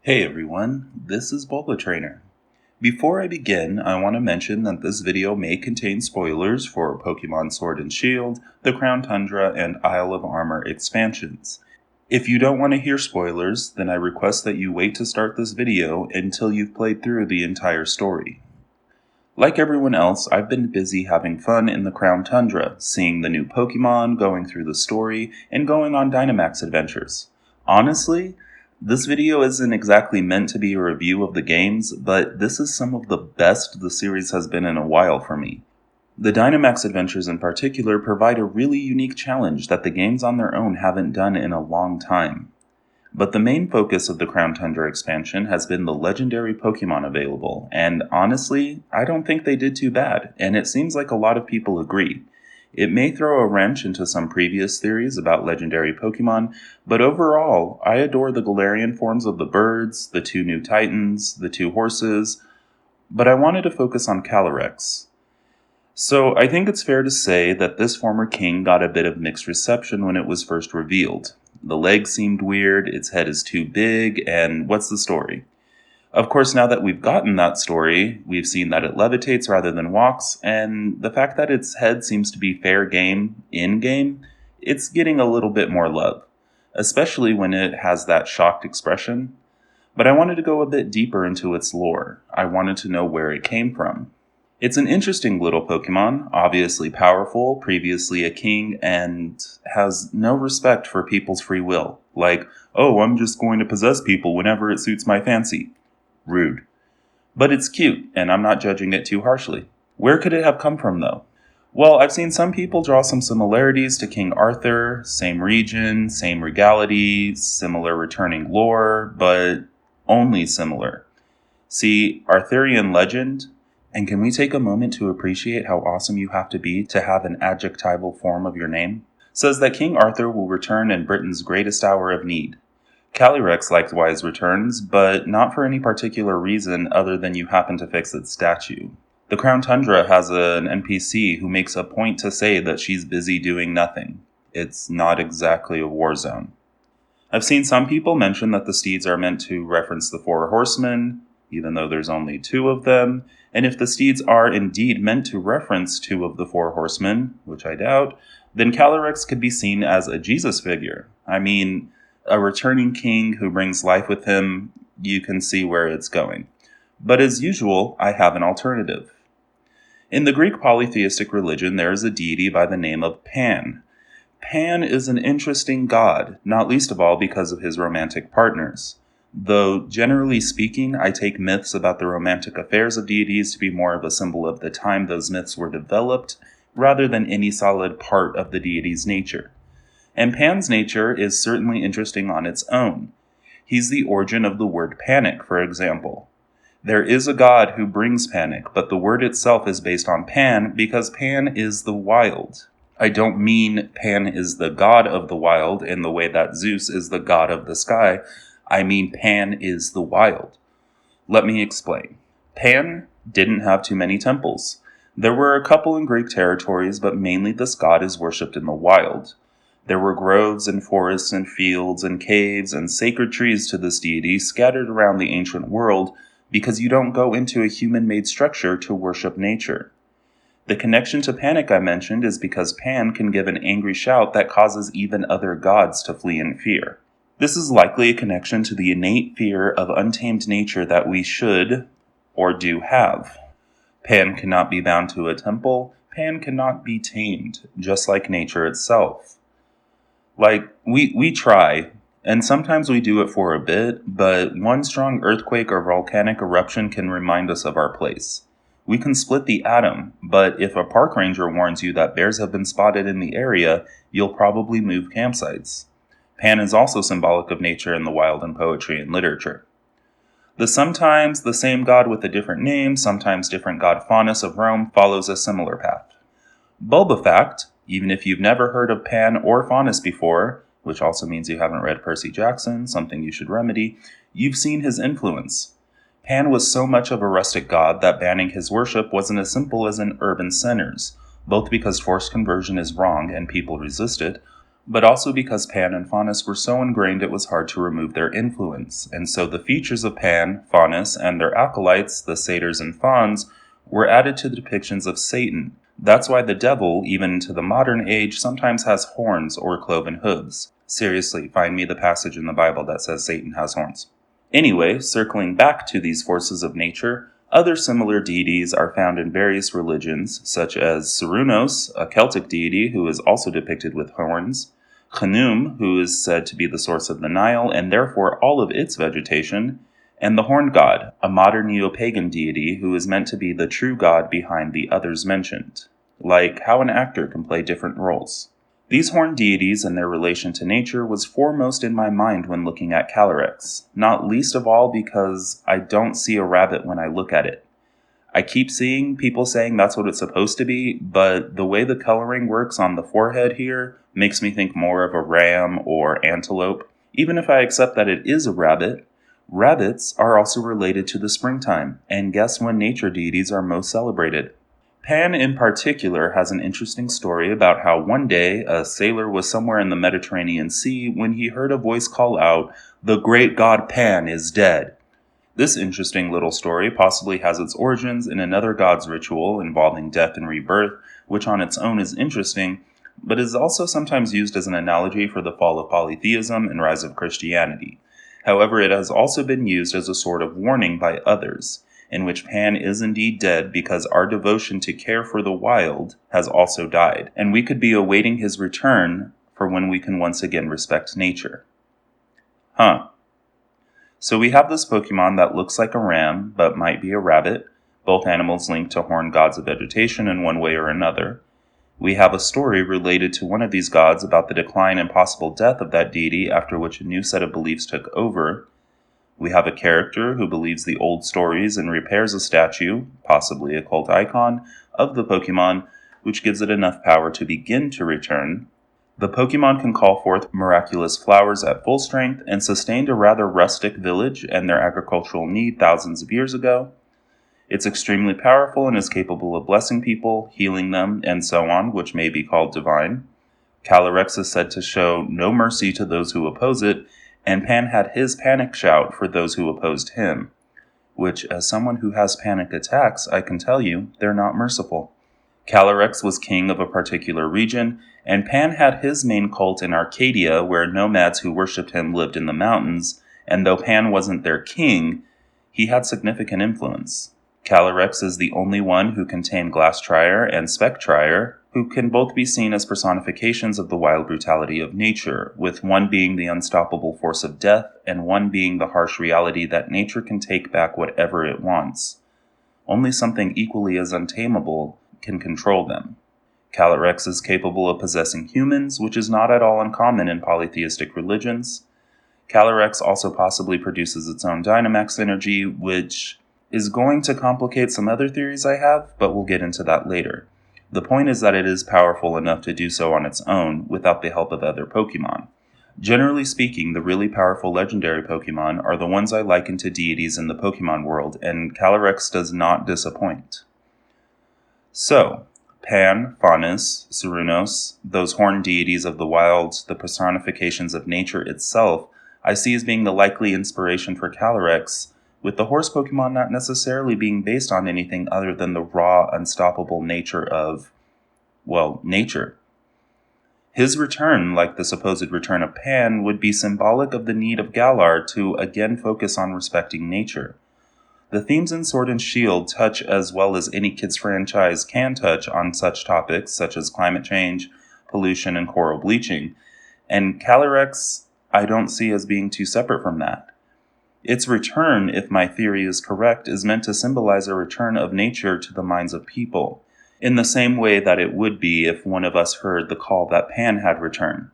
Hey everyone, this is Bulba Trainer. Before I begin, I want to mention that this video may contain spoilers for Pokémon Sword and Shield, the Crown Tundra, and Isle of Armor expansions. If you don't want to hear spoilers, then I request that you wait to start this video until you've played through the entire story. Like everyone else, I've been busy having fun in the Crown Tundra, seeing the new Pokémon, going through the story, and going on Dynamax adventures. Honestly, this video isn't exactly meant to be a review of the games, but this is some of the best the series has been in a while for me. The Dynamax adventures in particular provide a really unique challenge that the games on their own haven't done in a long time. But the main focus of the Crown Tundra expansion has been the legendary Pokémon available, and honestly, I don't think they did too bad, and it seems like a lot of people agree. It may throw a wrench into some previous theories about legendary Pokémon, but overall, I adore the Galarian forms of the birds, the two new Titans, the two horses, but I wanted to focus on Calyrex. So I think it's fair to say that this former king got a bit of mixed reception when it was first revealed. The legs seemed weird, its head is too big, and what's the story? Of course, now that we've gotten that story, we've seen that it levitates rather than walks, and the fact that its head seems to be fair game in-game, it's getting a little bit more love, especially when it has that shocked expression. But I wanted to go a bit deeper into its lore. I wanted to know where it came from. It's an interesting little Pokemon, obviously powerful, previously a king, and has no respect for people's free will. Like, oh, I'm just going to possess people whenever it suits my fancy. Rude. But it's cute, and I'm not judging it too harshly. Where could it have come from, though? Well, I've seen some people draw some similarities to King Arthur, same region, same regality, similar returning lore, but only similar. See, Arthurian legend, and can we take a moment to appreciate how awesome you have to be to have an adjectival form of your name? Says that King Arthur will return in Britain's greatest hour of need. Calyrex likewise returns, but not for any particular reason other than you happen to fix its statue. The Crown Tundra has an NPC who makes a point to say that she's busy doing nothing. It's not exactly a war zone. I've seen some people mention that the steeds are meant to reference the four horsemen, even though there's only two of them, and if the steeds are indeed meant to reference two of the four horsemen, which I doubt, then Calyrex could be seen as a Jesus figure. I mean, a returning king who brings life with him, you can see where it's going. But as usual, I have an alternative. In the Greek polytheistic religion, there is a deity by the name of Pan. Pan is an interesting god, not least of all because of his romantic partners. Though, generally speaking, I take myths about the romantic affairs of deities to be more of a symbol of the time those myths were developed, rather than any solid part of the deity's nature. And Pan's nature is certainly interesting on its own. He's the origin of the word panic, for example. There is a god who brings panic, but the word itself is based on Pan because Pan is the wild. I don't mean Pan is the god of the wild in the way that Zeus is the god of the sky. I mean Pan is the wild. Let me explain. Pan didn't have too many temples. There were a couple in Greek territories, but mainly this god is worshipped in the wild. There were groves and forests and fields and caves and sacred trees to this deity scattered around the ancient world because you don't go into a human-made structure to worship nature. The connection to panic I mentioned is because Pan can give an angry shout that causes even other gods to flee in fear. This is likely a connection to the innate fear of untamed nature that we should, or do have. Pan cannot be bound to a temple, Pan cannot be tamed, just like nature itself. We try, and sometimes we do it for a bit, but one strong earthquake or volcanic eruption can remind us of our place. We can split the atom, but if a park ranger warns you that bears have been spotted in the area, you'll probably move campsites. Pan is also symbolic of nature in the wild in poetry and literature. The sometimes the same god with a different name, sometimes different god Faunus of Rome follows a similar path. Bulba fact, even if you've never heard of Pan or Faunus before, which also means you haven't read Percy Jackson, something you should remedy, you've seen his influence. Pan was so much of a rustic god that banning his worship wasn't as simple as in urban centers, both because forced conversion is wrong and people resist it, but also because Pan and Faunus were so ingrained it was hard to remove their influence, and so the features of Pan, Faunus, and their acolytes, the satyrs and fauns, were added to the depictions of Satan. That's why the devil, even into the modern age, sometimes has horns or cloven hooves. Seriously, find me the passage in the Bible that says Satan has horns. Anyway, circling back to these forces of nature, other similar deities are found in various religions, such as Cernunnos, a Celtic deity who is also depicted with horns, Khnum, who is said to be the source of the Nile and therefore all of its vegetation, and the Horned God, a modern neo-pagan deity who is meant to be the true god behind the others mentioned, like how an actor can play different roles. These horned deities and their relation to nature was foremost in my mind when looking at Calyrex, not least of all because I don't see a rabbit when I look at it. I keep seeing people saying that's what it's supposed to be, but the way the coloring works on the forehead here makes me think more of a ram or antelope. Even if I accept that it is a rabbit, rabbits are also related to the springtime, and guess when nature deities are most celebrated? Pan in particular has an interesting story about how one day a sailor was somewhere in the Mediterranean Sea when he heard a voice call out, "The great god Pan is dead." This interesting little story possibly has its origins in another god's ritual involving death and rebirth, which on its own is interesting, but is also sometimes used as an analogy for the fall of polytheism and rise of Christianity. However, it has also been used as a sort of warning by others, in which Pan is indeed dead because our devotion to care for the wild has also died, and we could be awaiting his return for when we can once again respect nature. So we have this Pokemon that looks like a ram, but might be a rabbit, both animals linked to horned gods of vegetation in one way or another. We have a story related to one of these gods about the decline and possible death of that deity, after which a new set of beliefs took over. We have a character who believes the old stories and repairs a statue, possibly a cult icon, of the Pokemon, which gives it enough power to begin to return. The Pokemon can call forth miraculous flowers at full strength and sustained a rather rustic village and their agricultural need thousands of years ago. It's extremely powerful and is capable of blessing people, healing them, and so on, which may be called divine. Calyrex is said to show no mercy to those who oppose it, and Pan had his panic shout for those who opposed him, which, as someone who has panic attacks, I can tell you, they're not merciful. Calyrex was king of a particular region, and Pan had his main cult in Arcadia, where nomads who worshipped him lived in the mountains, and though Pan wasn't their king, he had significant influence. Calyrex is the only one who can tame Glasstrier and Spectrier, who can both be seen as personifications of the wild brutality of nature, with one being the unstoppable force of death, and one being the harsh reality that nature can take back whatever it wants. Only something equally as untamable can control them. Calyrex is capable of possessing humans, which is not at all uncommon in polytheistic religions. Calyrex also possibly produces its own Dynamax energy, which is going to complicate some other theories I have, but we'll get into that later. The point is that it is powerful enough to do so on its own without the help of other Pokemon. Generally speaking, the really powerful legendary Pokemon are the ones I liken to deities in the Pokemon world, and Calyrex does not disappoint. So, Pan, Faunus, Cernunnos, those horned deities of the wild, the personifications of nature itself, I see as being the likely inspiration for Calyrex, with the horse Pokemon not necessarily being based on anything other than the raw, unstoppable nature of, nature. His return, like the supposed return of Pan, would be symbolic of the need of Galar to again focus on respecting nature. The themes in Sword and Shield touch as well as any kids franchise can touch on such topics such as climate change, pollution, and coral bleaching, and Calyrex I don't see as being too separate from that. Its return, if my theory is correct, is meant to symbolize a return of nature to the minds of people, in the same way that it would be if one of us heard the call that Pan had returned,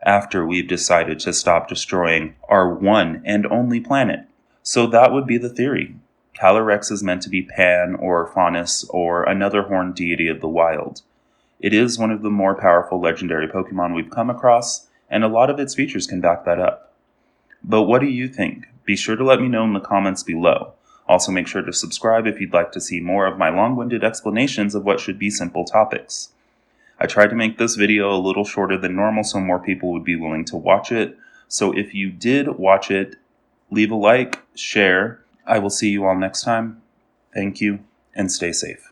after we've decided to stop destroying our one and only planet. So that would be the theory. Calyrex is meant to be Pan or Faunus or another horned deity of the wild. It is one of the more powerful legendary Pokemon we've come across, and a lot of its features can back that up. But what do you think? Be sure to let me know in the comments below. Also make sure to subscribe if you'd like to see more of my long-winded explanations of what should be simple topics. I tried to make this video a little shorter than normal so more people would be willing to watch it. So if you did watch it, leave a like, share. I will see you all next time. Thank you, and stay safe.